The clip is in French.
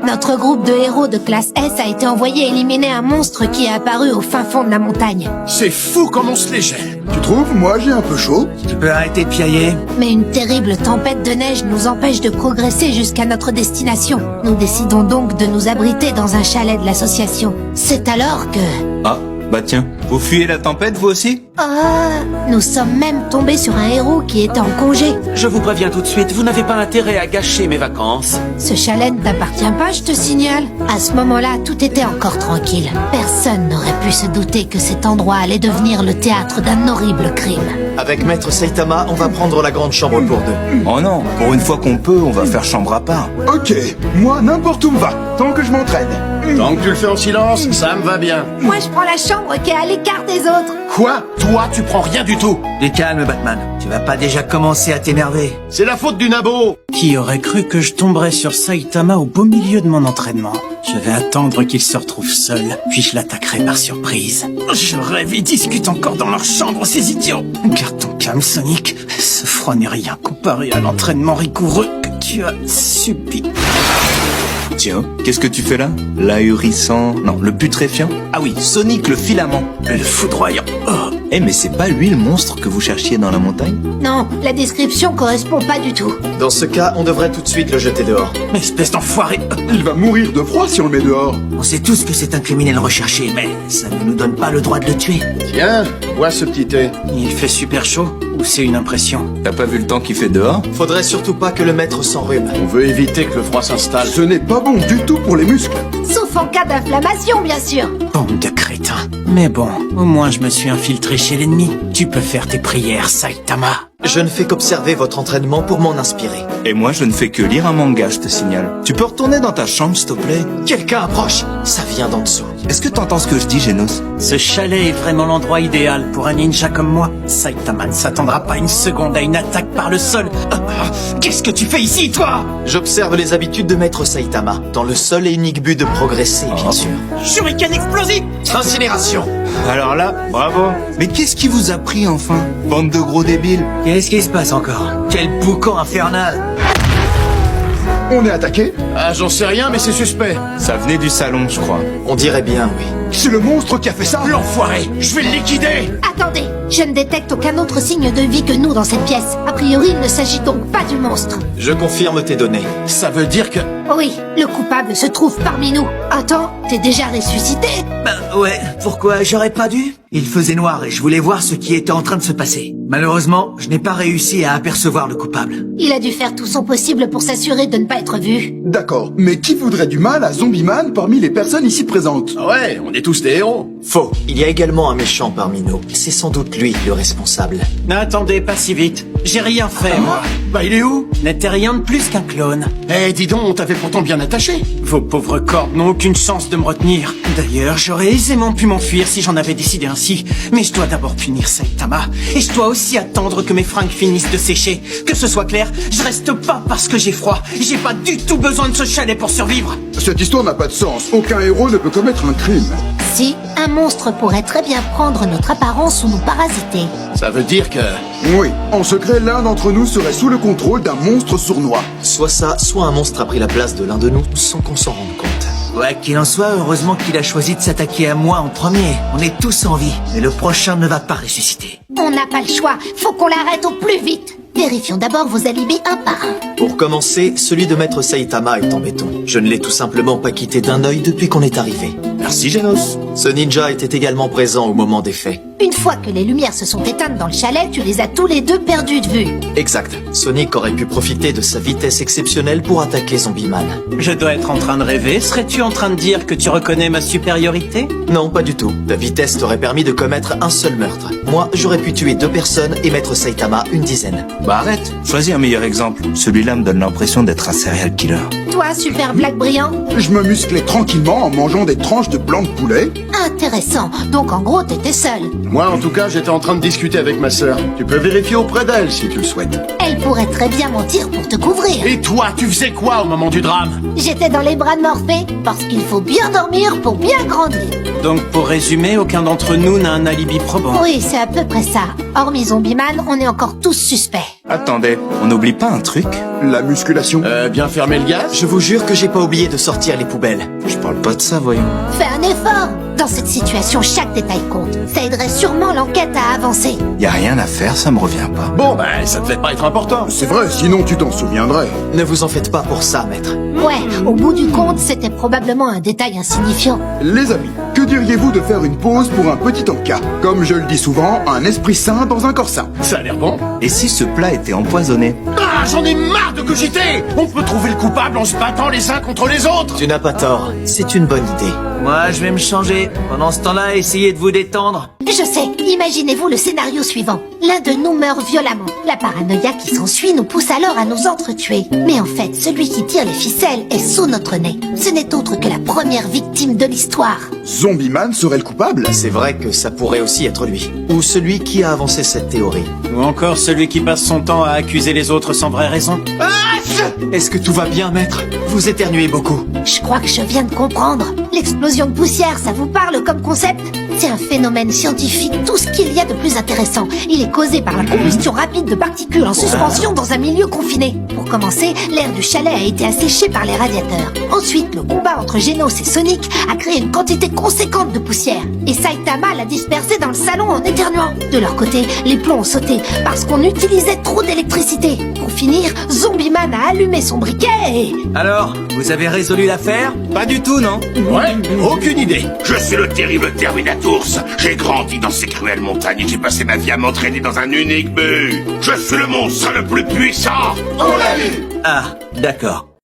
Notre groupe de héros de classe S a été envoyé éliminer un monstre qui est apparu au fin fond de la montagne. C'est fou comme on se les gèle. Tu trouves? Moi, j'ai un peu chaud. Tu peux arrêter de piailler? Mais une terrible tempête de neige nous empêche de progresser jusqu'à notre destination. Nous décidons donc de nous abriter dans un chalet de l'association. C'est alors que... Ah, bah tiens, vous fuyez la tempête vous aussi? Nous sommes même tombés sur un héros qui était en congé. Je vous préviens tout de suite, vous n'avez pas intérêt à gâcher mes vacances. Ce chalet ne t'appartient pas, je te signale. À ce moment-là, tout était encore tranquille. Personne n'aurait pu se douter que cet endroit allait devenir le théâtre d'un horrible crime. Avec Maître Saitama, on va prendre la grande chambre pour deux. Oh non, pour une fois qu'on peut, on va faire chambre à part. Ok, moi, n'importe où me va, tant que je m'entraîne. Tant que tu le fais en silence, ça me va bien. Moi, je prends la chambre qui est à l'écart des autres. Quoi? Toi, tu prends rien du tout. Du calme, Batman. Tu vas pas déjà commencer à t'énerver. C'est la faute du nabo. Qui aurait cru que je tomberais sur Saitama au beau milieu de mon entraînement? Je vais attendre qu'il se retrouve seul, puis je l'attaquerai par surprise. Je rêve, ils discutent encore dans leur chambre, ces idiots. Garde ton calme, Sonic. Ce froid n'est rien comparé à l'entraînement rigoureux que tu as subi. Tiens, qu'est-ce que tu fais là? L'ahurissant... Non, le putréfiant? Ah oui, Sonic le filament. Le foudroyant. Oh. Eh mais c'est pas lui le monstre que vous cherchiez dans la montagne? Non, la description correspond pas du tout. Dans ce cas, on devrait tout de suite le jeter dehors. Espèce d'enfoiré. Il va mourir de froid si on le met dehors. On sait tous que c'est un criminel recherché, mais ça ne nous donne pas le droit de le tuer. Tiens, vois ce petit thé. Il fait super chaud, ou c'est une impression? T'as pas vu le temps qu'il fait dehors? Faudrait surtout pas que le maître s'enrhume. On veut éviter que le froid s'installe. Ce n'est pas bon du tout pour les muscles. Sauf en cas d'inflammation, bien sûr. Bande de crétins. Mais bon, au moins je me suis infiltré chez l'ennemi. Tu peux faire tes prières, Saitama. Je ne fais qu'observer votre entraînement pour m'en inspirer. Et moi je ne fais que lire un manga, je te signale. Tu peux retourner dans ta chambre s'il te plaît? Quelqu'un approche. Ça vient d'en dessous. Est-ce que t'entends ce que je dis, Genos? Ce chalet est vraiment l'endroit idéal pour un ninja comme moi. Saitama ne s'attendra pas une seconde à une attaque par le sol. Qu'est-ce que tu fais ici, toi? J'observe les habitudes de Maître Saitama, dans le seul et unique but de progresser, bien sûr. Shuriken explosif! Incinération. Alors là, bravo. Mais qu'est-ce qui vous a pris enfin? Bande de gros débiles. Qu'est-ce qui se passe encore? Quel boucan infernal! On est attaqué? Ah, j'en sais rien, mais c'est suspect. Ça venait du salon, je crois. On dirait bien, oui. C'est le monstre qui a fait ça? L'enfoiré, je vais le liquider. Attendez, je ne détecte aucun autre signe de vie que nous dans cette pièce. A priori, il ne s'agit donc pas du monstre. Je confirme tes données. Ça veut dire que... Oui, le coupable se trouve parmi nous. Attends, t'es déjà ressuscité? Ben ouais, pourquoi j'aurais pas dû? Il faisait noir et je voulais voir ce qui était en train de se passer. Malheureusement, je n'ai pas réussi à apercevoir le coupable. Il a dû faire tout son possible pour s'assurer de ne pas être vu. D'accord, mais qui voudrait du mal à Zombie-Man parmi les personnes ici présentes? Ah ouais, on est tous des héros. Faux. Il y a également un méchant parmi nous. C'est sans doute lui le responsable. N'attendez pas si vite. J'ai rien fait, moi. Bah il est où? N'était rien de plus qu'un clone. Eh, dis donc, on t'avait pourtant bien attaché. Vos pauvres corps n'ont aucune chance de me retenir. D'ailleurs, j'aurais aisément pu m'enfuir si j'en avais décidé ainsi. Mais je dois d'abord punir Saitama. Et je dois aussi attendre que mes fringues finissent de sécher. Que ce soit clair, je reste pas parce que j'ai froid. J'ai pas du tout besoin de ce chalet pour survivre. Cette histoire n'a pas de sens. Aucun héros ne peut commettre un crime. Si, un monstre pourrait très bien prendre notre apparence ou nous parasiter. Ça veut dire que... Oui, en secret, l'un d'entre nous serait sous le contrôle d'un monstre sournois. Soit ça, soit un monstre a pris la place de l'un de nous sans qu'on s'en rende compte. Ouais, qu'il en soit, heureusement qu'il a choisi de s'attaquer à moi en premier. On est tous en vie, mais le prochain ne va pas ressusciter. On n'a pas le choix, faut qu'on l'arrête au plus vite. Vérifions d'abord vos alibis un par un. Pour commencer, celui de Maître Saitama est en béton. Je ne l'ai tout simplement pas quitté d'un œil depuis qu'on est arrivé. Merci, Genos. Ce ninja était également présent au moment des faits. Une fois que les lumières se sont éteintes dans le chalet, tu les as tous les deux perdus de vue. Exact. Sonic aurait pu profiter de sa vitesse exceptionnelle pour attaquer Zombie-Man. Je dois être en train de rêver. Serais-tu en train de dire que tu reconnais ma supériorité? Non, pas du tout. Ta vitesse t'aurait permis de commettre un seul meurtre. Moi, j'aurais pu tuer 2 personnes et Maître Saitama une dizaine. Bah arrête. Choisis un meilleur exemple. Celui-là me donne l'impression d'être un serial killer. Toi, super black brillant? Je me musclais tranquillement en mangeant des tranches de blanc de poulet. Intéressant. Donc en gros, t'étais seul. Moi, en tout cas, j'étais en train de discuter avec ma sœur. Tu peux vérifier auprès d'elle si tu le souhaites. Elle pourrait très bien mentir pour te couvrir. Et toi, tu faisais quoi au moment du drame? J'étais dans les bras de Morphée, parce qu'il faut bien dormir pour bien grandir. Donc, pour résumer, aucun d'entre nous n'a un alibi probant. Oui, c'est à peu près ça. Hormis Zombieman, on est encore tous suspects. Attendez, on n'oublie pas un truc? La musculation. Bien fermer le gaz? Je vous jure que j'ai pas oublié de sortir les poubelles. Je parle pas de ça, voyons. Fais un effort. Dans cette situation, chaque détail compte. Ça aiderait sûrement l'enquête à avancer. Y a rien à faire, ça me revient pas. Bon, ben, ça devait pas être important. C'est vrai, sinon tu t'en souviendrais. Ne vous en faites pas pour ça, maître. Ouais, au bout du compte, c'était probablement un détail insignifiant. Les amis, que diriez-vous de faire une pause pour un petit encas? Comme je le dis souvent, un esprit sain dans un corps sain. Ça a l'air bon. Et si ce plat était empoisonné? Ah, j'en ai marre de cogiter! On peut trouver le coupable en se battant les uns contre les autres! Tu n'as pas tort. C'est une bonne idée. Moi, je vais me changer. Pendant ce temps-là, essayez de vous détendre. Je sais, imaginez-vous le scénario suivant. L'un de nous meurt violemment. La paranoïa qui s'ensuit nous pousse alors à nous entretuer. Mais en fait, celui qui tire les ficelles est sous notre nez. Ce n'est autre que la première victime de l'histoire. Zombieman serait le coupable? C'est vrai que ça pourrait aussi être lui. Ou celui qui a avancé cette théorie. Ou encore celui qui passe son temps à accuser les autres sans vraie raison. Est-ce que tout va bien, maître? Vous éternuez beaucoup. Je crois que je viens de comprendre. L'explosion de poussière, ça vous parle comme concept? C'est un phénomène scientifique, tout ce qu'il y a de plus intéressant. Il est causé par la combustion rapide de particules en suspension dans un milieu confiné. Pour commencer, l'air du chalet a été asséché par les radiateurs. Ensuite, le combat entre Genos et Sonic a créé une quantité conséquente de poussière. Et Saitama l'a dispersée dans le salon en éternuant. De leur côté, les plombs ont sauté parce qu'on utilisait trop d'électricité. Pour finir, Zombieman a allumé son briquet et... Alors, vous avez résolu l'affaire? Pas du tout, non? Ouais, aucune idée. Je suis le terrible Terminatours. J'ai grandi dans ces cruelles montagnes et j'ai passé ma vie à m'entraîner dans un unique but. Je suis le monstre le plus puissant. Ah, d'accord.